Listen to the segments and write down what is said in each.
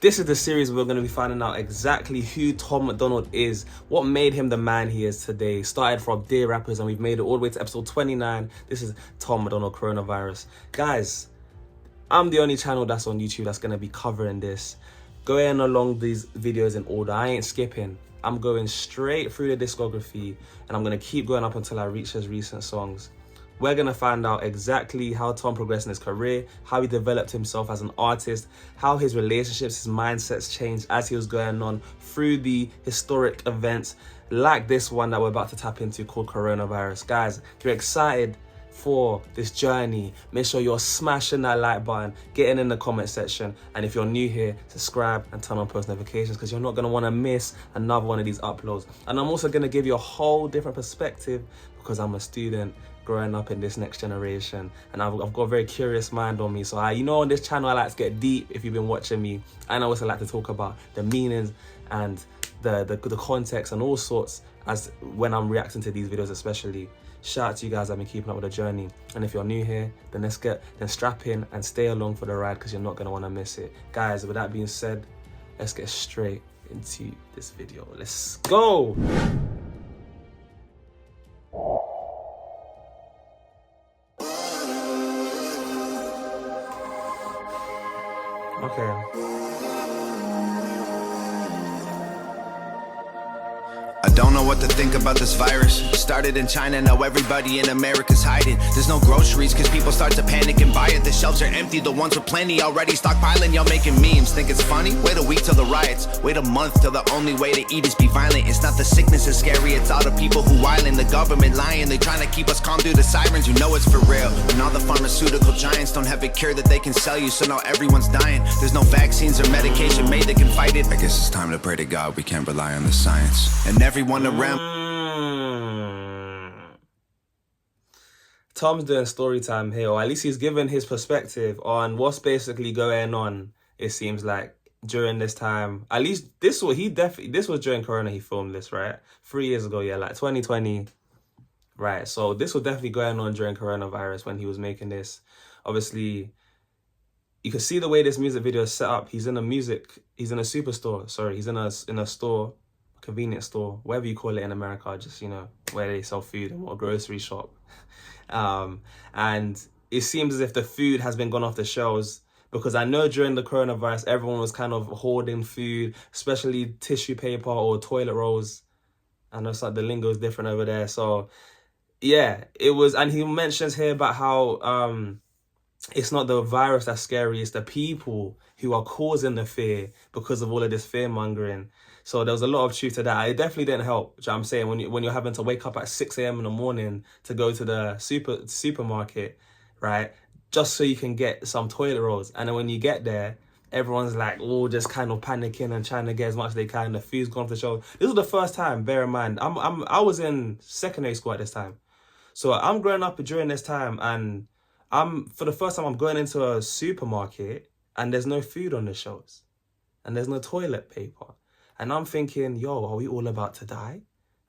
This is the series where we're going to be finding out exactly who Tom Macdonald is, what made him the man he is today. Started from Dear Rappers and we've made it all the way to episode 29. This is Tom Macdonald Coronavirus. Guys, I'm the only channel that's on YouTube that's going to be covering this. Going along these videos in order. I ain't skipping. I'm going straight through the discography and I'm going to keep going up until I reach his recent songs. We're going to find out exactly how Tom progressed in his career, how he developed himself as an artist, how his relationships, his mindsets changed as he was going on through the historic events like this one that we're about to tap into called Coronavirus. Guys, if you're excited for this journey, make sure you're smashing that like button, getting in the comment section, and if you're new here, subscribe and turn on post notifications because you're not going to want to miss another one of these uploads. And I'm also going to give you a whole different perspective because I'm a student growing up in this next generation and I've got a very curious mind on me. So you know, on this channel I like to get deep. If you've been watching me, and I also like to talk about the meanings and the context and all sorts as when I'm reacting to these videos especially. Shout out to you guys that have been keeping up with the journey, and if you're new here, then strap in and stay along for the ride because you're not going to want to miss it. Guys, with that being said, let's get straight into this video. Let's go. Okay. I don't know what to think about this virus. Started in China, now everybody in America's hiding. There's no groceries cause people start to panic and buy it. The shelves are empty, the ones with plenty already stockpiling. Y'all making memes, think it's funny? Wait a week till the riots. Wait a month till the only way to eat is be violent. It's not the sickness that's scary, it's all the people who wildin'. The government lying, they trying to keep us calm through the sirens. You know it's for real. And all the pharmaceutical giants don't have a cure that they can sell you, so now everyone's dying. There's no vaccines or medication made that can fight it. I guess it's time to pray to God we can't rely on the science. And everyone around. Tom's doing story time here, or at least he's given his perspective on what's basically going on. It seems like during this time, at least this was during Corona. He filmed this, right? 3 years ago, yeah, like 2020, right? So this was definitely going on during coronavirus when he was making this. Obviously, you can see the way this music video is set up. He's in a superstore. Sorry, he's in a store, convenience store, whatever you call it in America, just, you know, where they sell food and what, a grocery shop. And it seems as if the food has been gone off the shelves because I know during the coronavirus, everyone was kind of hoarding food, especially tissue paper or toilet rolls. I know it's like the lingo is different over there. So yeah, it was, and he mentions here about how, it's not the virus that's scary, it's the people who are causing the fear because of all of this fear mongering. So there was a lot of truth to that. It definitely didn't help. You know what I'm saying? When you're having to wake up at 6 a.m. in the morning to go to the supermarket, right? Just so you can get some toilet rolls. And then when you get there, everyone's like, oh, just kind of panicking and trying to get as much as they can. The food's gone off the shelf. This was the first time, bear in mind, I was in secondary school at this time. So I'm growing up during this time, and for the first time, I'm going into a supermarket and there's no food on the shelves and there's no toilet paper. And I'm thinking, yo, are we all about to die?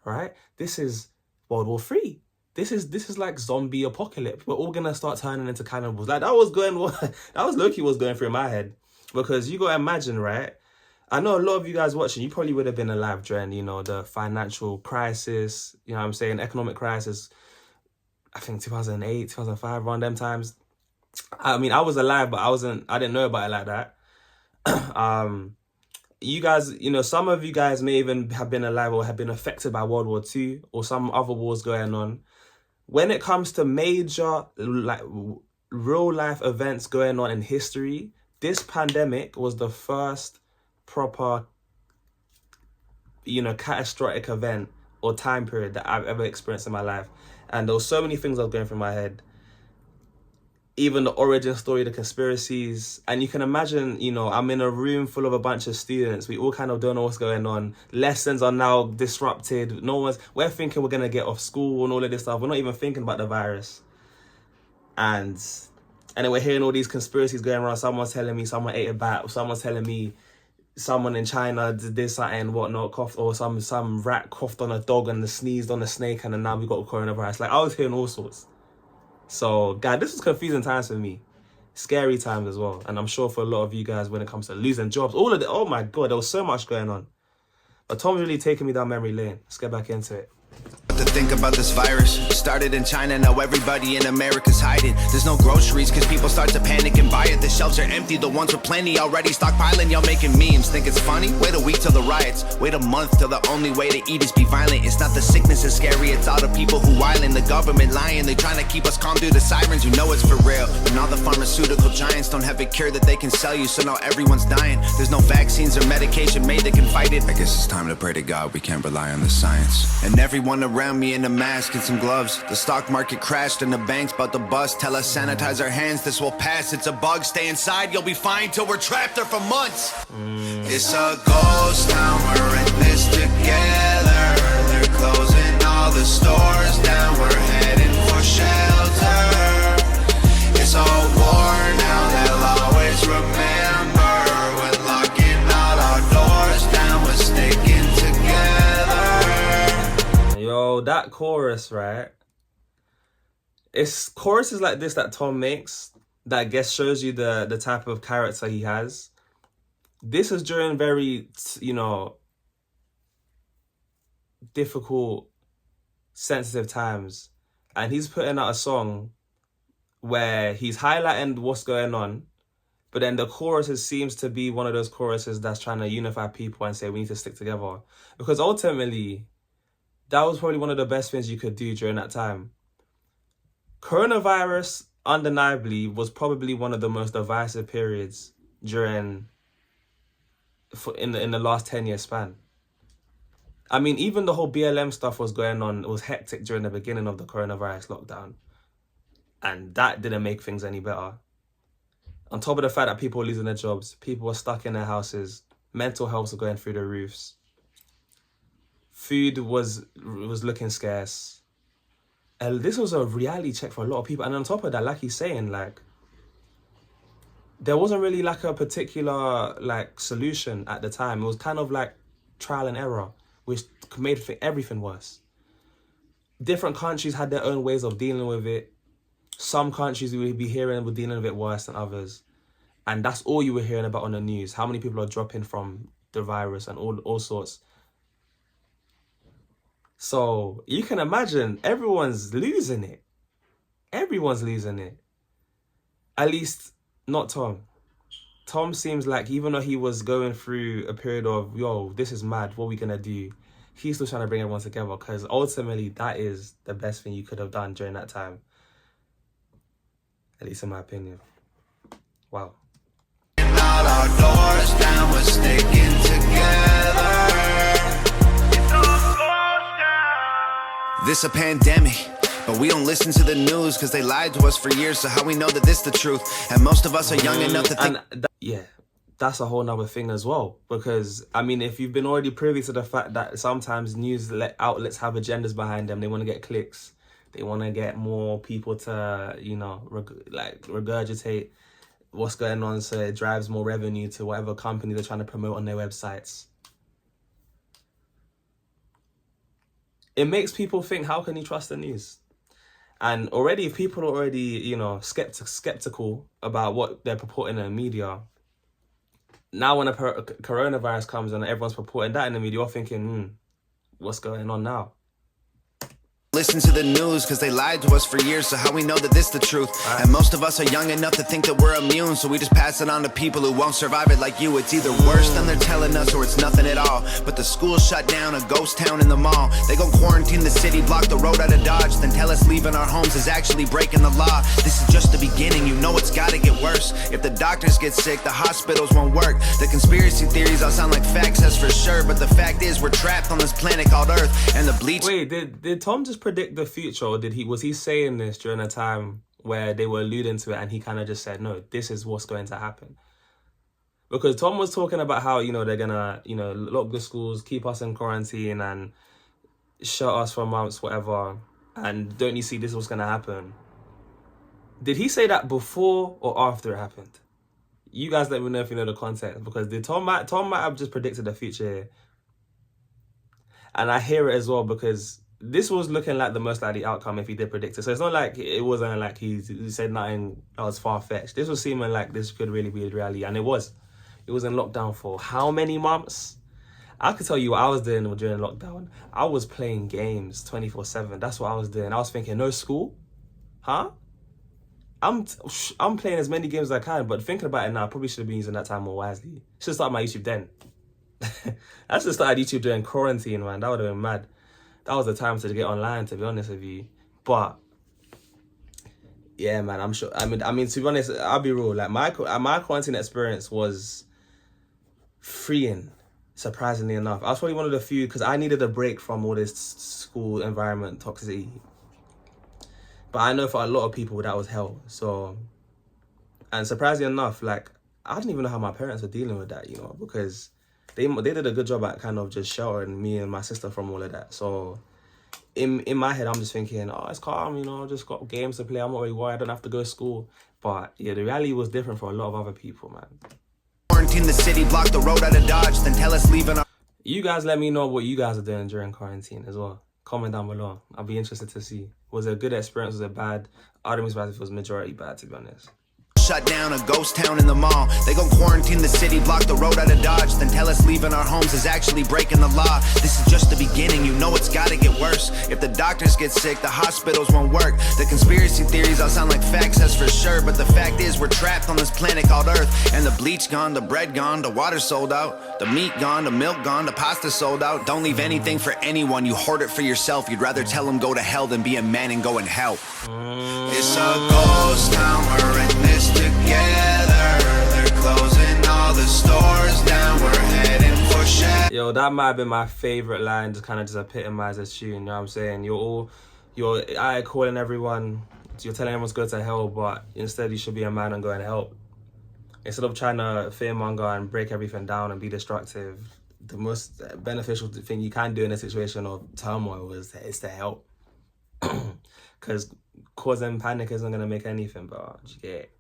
Right? This is World War III. This is like zombie apocalypse. We're all gonna start turning into cannibals. Like that was low-key was going through my head. Because you gotta imagine, right? I know a lot of you guys watching, you probably would have been alive during, you know, the financial crisis, you know what I'm saying, economic crisis. I think 2008, 2005, around them times. I mean, I was alive, but I didn't know about it like that. You guys, you know, some of you guys may even have been alive or have been affected by World War II or some other wars going on. When it comes to major, like, real life events going on in history, this pandemic was the first proper, you know, catastrophic event or time period that I've ever experienced in my life. And there were so many things that was going through my head. Even the origin story, the conspiracies. And you can imagine, you know, I'm in a room full of a bunch of students. We all kind of don't know what's going on. Lessons are now disrupted. We're thinking we're going to get off school and all of this stuff. We're not even thinking about the virus. And then we're hearing all these conspiracies going around. Someone's telling me someone ate a bat. Someone's telling me someone in China did something and whatnot, coughed, or some rat coughed on a dog and sneezed on a snake, and then now we got coronavirus. Like, I was hearing all sorts. So, God, this was confusing times for me. Scary times as well. And I'm sure for a lot of you guys, when it comes to losing jobs, all of it, oh my God, there was so much going on. But Tom's really taking me down memory lane. Let's get back into it. To think about this virus. Started in China, now everybody in America's hiding. There's no groceries cause people start to panic and buy it. The shelves are empty, the ones with plenty already stockpiling. Y'all making memes, think it's funny? Wait a week till the riots. Wait a month till the only way to eat is be violent. It's not the sickness that's scary, it's all the people who wildin'. The government lying, they trying to keep us calm through the sirens. You know it's for real. And all the pharmaceutical giants don't have a cure that they can sell you, so now everyone's dying. There's no vaccines or medication made that can fight it. I guess it's time to pray to God we can't rely on the science. And everyone around me in a mask and some gloves. The stock market crashed and the bank's about to bust. Tell us sanitize our hands, this will pass. It's a bug, stay inside, you'll be fine till we're trapped there for months. It's a ghost town, we're in this together. They're closing all the stores down, we're heading for shelter. It's a war now, they'll always remember. When locking all our doors down, we're sticking together. Yo, that chorus, right? It's choruses like this that Tom makes that I guess shows you the type of character he has. This is during very, you know, difficult, sensitive times. And he's putting out a song where he's highlighting what's going on, but then the choruses seems to be one of those choruses that's trying to unify people and say we need to stick together. Because ultimately, that was probably one of the best things you could do during that time. Coronavirus, undeniably, was probably one of the most divisive periods in the last 10-year span. I mean, even the whole BLM stuff was going on. It was hectic during the beginning of the coronavirus lockdown. And that didn't make things any better. On top of the fact that people were losing their jobs, people were stuck in their houses, mental health was going through the roofs. Food was looking scarce. And this was a reality check for a lot of people. And on top of that, like he's saying, like, there wasn't really like a particular like solution at the time. It was kind of like trial and error, which made everything worse. Different countries had their own ways of dealing with it. Some countries we would be hearing were dealing with it worse than others. And that's all you were hearing about on the news. How many people are dropping from the virus and all sorts. So you can imagine everyone's losing it. Everyone's losing it. At least not Tom. Tom seems like even though he was going through a period of, yo, this is mad, what are we going to do? He's still trying to bring everyone together because ultimately that is the best thing you could have done during that time. At least in my opinion. Wow. Out our doors down, we're sticking together. This a pandemic, but we don't listen to the news because they lied to us for years. So how we know that this the truth? And most of us are young enough to think. Yeah, that's a whole nother thing as well. Because I mean, if you've been already privy to the fact that sometimes news outlets have agendas behind them, they want to get clicks, they want to get more people to, you know, regurgitate what's going on, so it drives more revenue to whatever company they're trying to promote on their websites. It makes people think, how can you trust the news? And already, if people are already, you know, skeptical about what they're purporting in the media, now when a coronavirus comes and everyone's purporting that in the media, you're thinking, what's going on now? Listen to the news because they lied to us for years. So how we know that this the truth? And most of us are young enough to think that we're immune, so we just pass it on to people who won't survive it like you. It's either worse than they're telling us or it's nothing at all. But the school shut down, a ghost town in the mall. They gon' quarantine the city, block the road out of Dodge, then tell us leaving our homes is actually breaking the law. This is just the beginning, you know it's gotta get worse. If the doctors get sick, the hospitals won't work. The conspiracy theories all sound like facts, that's for sure. But the fact is we're trapped on this planet called Earth. And the bleach... Wait, did Tom just predict the future, or was he saying this during a time where they were alluding to it and he kind of just said, no, this is what's going to happen? Because Tom was talking about how, you know, they're gonna, you know, lock the schools, keep us in quarantine and shut us for months, whatever, and don't you see this is what's gonna happen? Did he say that before or after it happened? You guys let me know if you know the context, because Tom might have just predicted the future here. And I hear it as well, because this was looking like the most likely outcome if he did predict it. So it's not like it wasn't like he said nothing that was far-fetched. This was seeming like this could really be a reality, and it was. It was in lockdown for how many months? I could tell you what I was doing during lockdown. I was playing games 24/7. That's what I was doing. I was thinking, no school? Huh? I'm playing as many games as I can, but thinking about it now, I probably should have been using that time more wisely. Should have started my YouTube then. I should have started YouTube during quarantine, man. That would have been mad. That was the time to get online, to be honest with you. But yeah, man, I'm sure. I mean, to be honest, I'll be real. Like my quarantine experience was freeing, surprisingly enough. I was probably one of the few, because I needed a break from all this school environment toxicity. But I know for a lot of people that was hell. So, and surprisingly enough, like I didn't even know how my parents were dealing with that, you know, because they did a good job at kind of just sheltering me and my sister from all of that. So in my head, I'm just thinking, oh, it's calm, you know, I just got games to play. I'm not really worried. I don't have to go to school. But yeah, the reality was different for a lot of other people, man. Quarantine the city, block the road out of Dodge, then tell us leaving our... You guys let me know what you guys are doing during quarantine as well. Comment down below. I'll be interested to see. Was it a good experience? Was it bad? I don't know if it was majority bad, to be honest. Shut down a ghost town in the mall. They gon' quarantine the city, block the road out of Dodge, then tell us leaving our homes is actually breaking the law. This is just the beginning, you know it's gotta get worse. If the doctors get sick, the hospitals won't work. The conspiracy theories all sound like facts, that's for sure. But the fact is we're trapped on this planet called Earth. And the bleach gone, the bread gone, the water sold out, the meat gone, the milk gone, the pasta sold out. Don't leave anything for anyone, you hoard it for yourself. You'd rather tell them go to hell than be a man and go and help. It's a ghost town, we're in this together. They're closing all the stores down, we're heading for shelter. Yo, that might have been my favorite line, just kind of just epitomize this tune, you know what I'm saying? You're calling everyone, you're telling everyone to go to hell, but instead you should be a man and go and help. Instead of trying to fearmonger and break everything down and be destructive, the most beneficial thing you can do in a situation of turmoil is to help. Because causing panic isn't going to make anything better. You get it?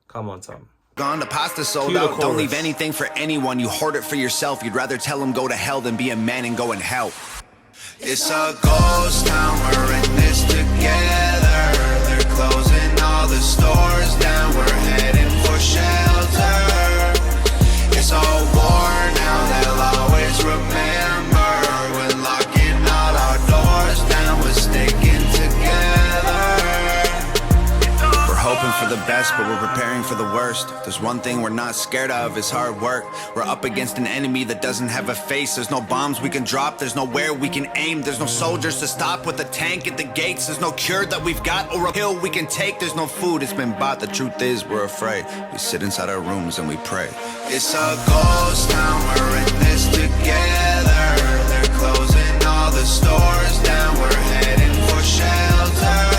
Come on, Tom. Gone, the pasta sold out. Don't leave anything for anyone, you hoard it for yourself. You'd rather tell them go to hell than be a man and go and help. It's a ghost town, we're in this together. They're closing all the stores down, we're heading for shelter. It's all war now, they'll always remember. We're locking all our doors down, we're sticking together. We're hoping for the best, but we're preparing for the worst. There's one thing we're not scared of, is hard work. We're up against an enemy that doesn't have a face. There's no bombs we can drop, there's nowhere we can aim. There's no soldiers to stop with a tank at the gates. There's no cure that we've got or a pill we can take. There's no food, it's been bought. The truth is we're afraid. We sit inside our rooms and we pray. It's a ghost town, we're in this together. They're closing all the stores down, we're heading for shelter.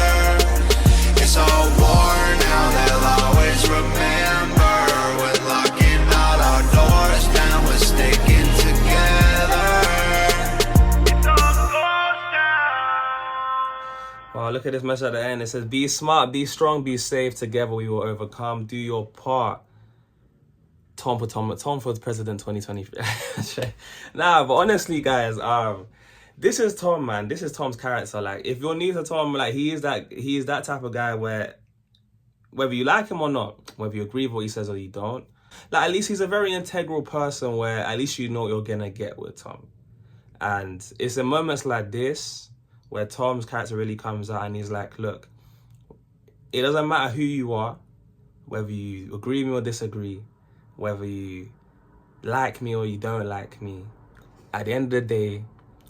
It's all war now, they'll always remember. We're locking all our doors down, we're sticking together. It's all ghost town. Wow, look at this message at the end. It says, be smart, be strong, be safe. Together we will overcome. Do your part. Tom for President 2023. Nah, but honestly, guys, this is Tom, man. This is Tom's character. Like, if you're new to Tom, like, he is that type of guy where, whether you like him or not, whether you agree with what he says or you don't, like, at least he's a very integral person where at least you know what you're gonna get with Tom. And it's in moments like this where Tom's character really comes out and he's like, look, it doesn't matter who you are, whether you agree with me or disagree, whether you like me or you don't like me, at the end of the day,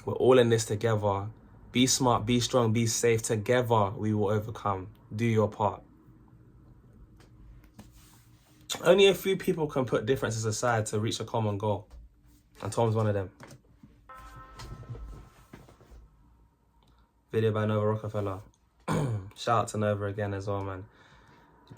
we're all in this together. Be smart, be strong, be safe. Together, we will overcome. Do your part. Only a few people can put differences aside to reach a common goal. And Tom's one of them. Video by Nova Rockefeller. Shout out to Nova again as well, man.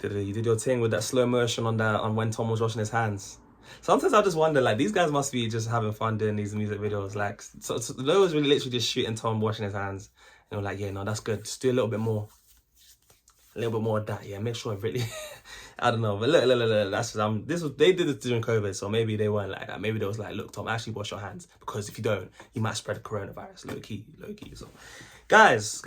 You did your thing with that slow motion on when Tom was washing his hands. Sometimes I just wonder, like, these guys must be just having fun doing these music videos. Like, so Noah's really literally just shooting Tom washing his hands. And we're like, yeah, no, that's good. Just do a little bit more. A little bit more of that, yeah. Make sure it really, I don't know, but look, that's they did this during COVID, so maybe they weren't like that. Maybe they was like, look, Tom, actually wash your hands, because if you don't, you might spread the coronavirus. Low key. So, guys,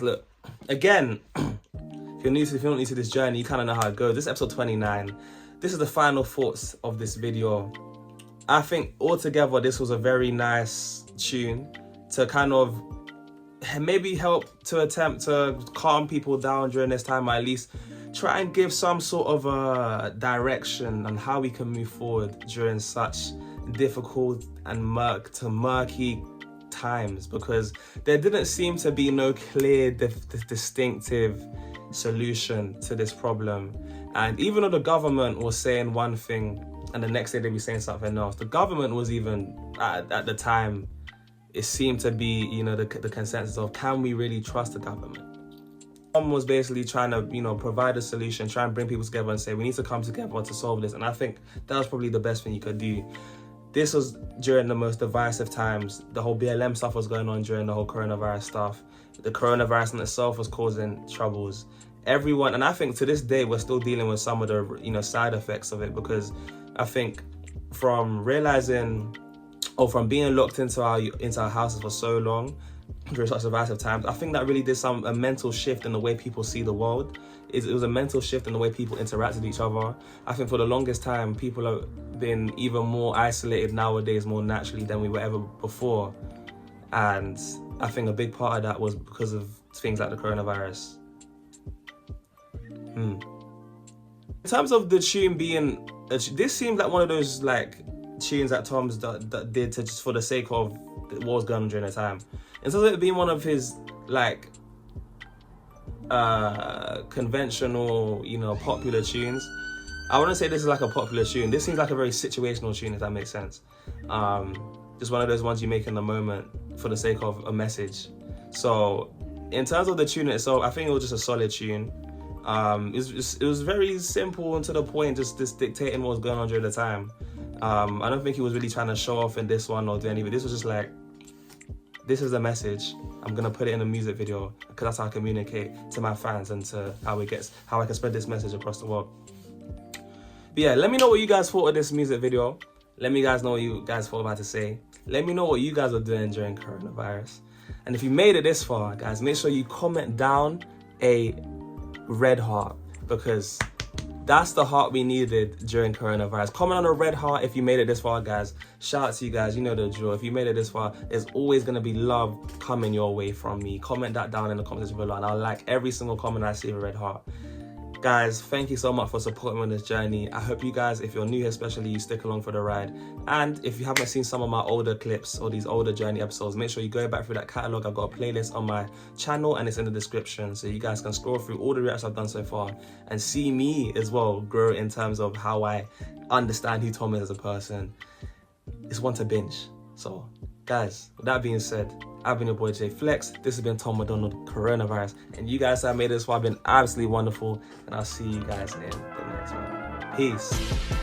look, again, if you're not new to this journey, you kind of know how it goes. This is episode 29. This is the final thoughts of this video. I think altogether, this was a very nice tune to kind of maybe help to attempt to calm people down during this time, or at least try and give some sort of a direction on how we can move forward during such difficult and murky times, because there didn't seem to be no clear distinctive solution to this problem. And even though the government was saying one thing and the next day they'd be saying something else, the government was even at the time, it seemed to be, you know, the consensus of, can we really trust the government? Someone was basically trying to, you know, provide a solution, try and bring people together and say, we need to come together to solve this. And I think that was probably the best thing you could do. This was during the most divisive times. The whole BLM stuff was going on during the whole coronavirus stuff. The coronavirus in itself was causing troubles. Everyone, and I think to this day, we're still dealing with some of the, you know, side effects of it, because I think from realizing, or from being locked into our houses for so long during such divisive times, I think that really did a mental shift in the way people see the world. It was a mental shift in the way people interact with each other. I think for the longest time, people have been even more isolated nowadays, more naturally than we were ever before. And I think a big part of that was because of things like the coronavirus. In terms of the tune being, this seems like one of those like tunes that Tom's that did to just for the sake of what was going on during the time. Instead of it being one of his like conventional, you know, popular tunes, I wouldn't say this is like a popular tune. This seems like a very situational tune, if that makes sense. Just one of those ones you make in the moment for the sake of a message. So in terms of the tune itself, I think it was just a solid tune. It was very simple and to the point, just dictating what was going on during the time. I don't think he was really trying to show off in this one or do anything. This was just like, this is the message. I'm gonna put it in a music video because that's how I communicate to my fans and to how I can spread this message across the world. But yeah, let me know what you guys thought of this music video. Let me guys know what you guys thought about to say. Let me know what you guys were doing during coronavirus. And if you made it this far, guys, make sure you comment down a red heart, because that's the heart we needed during coronavirus. Comment on a red heart if you made it this far, guys. Shout out to you guys, you know the drill. If you made it this far, there's always gonna be love coming your way from me. Comment that down in the comments below and I'll like every single comment I see with a red heart. Guys, thank you so much for supporting me on this journey. I hope you guys, if you're new here especially, you stick along for the ride. And if you haven't seen some of my older clips or these older journey episodes, make sure you go back through that catalog. I've got a playlist on my channel and it's in the description, so you guys can scroll through all the reacts I've done so far and see me as well grow in terms of how I understand who Tom is as a person. It's one to binge. So guys, with that being said, I've been your boy JayFlex. This has been Tom Macdonald, Coronavirus. And you guys have made this far been absolutely wonderful. And I'll see you guys in the next one. Peace.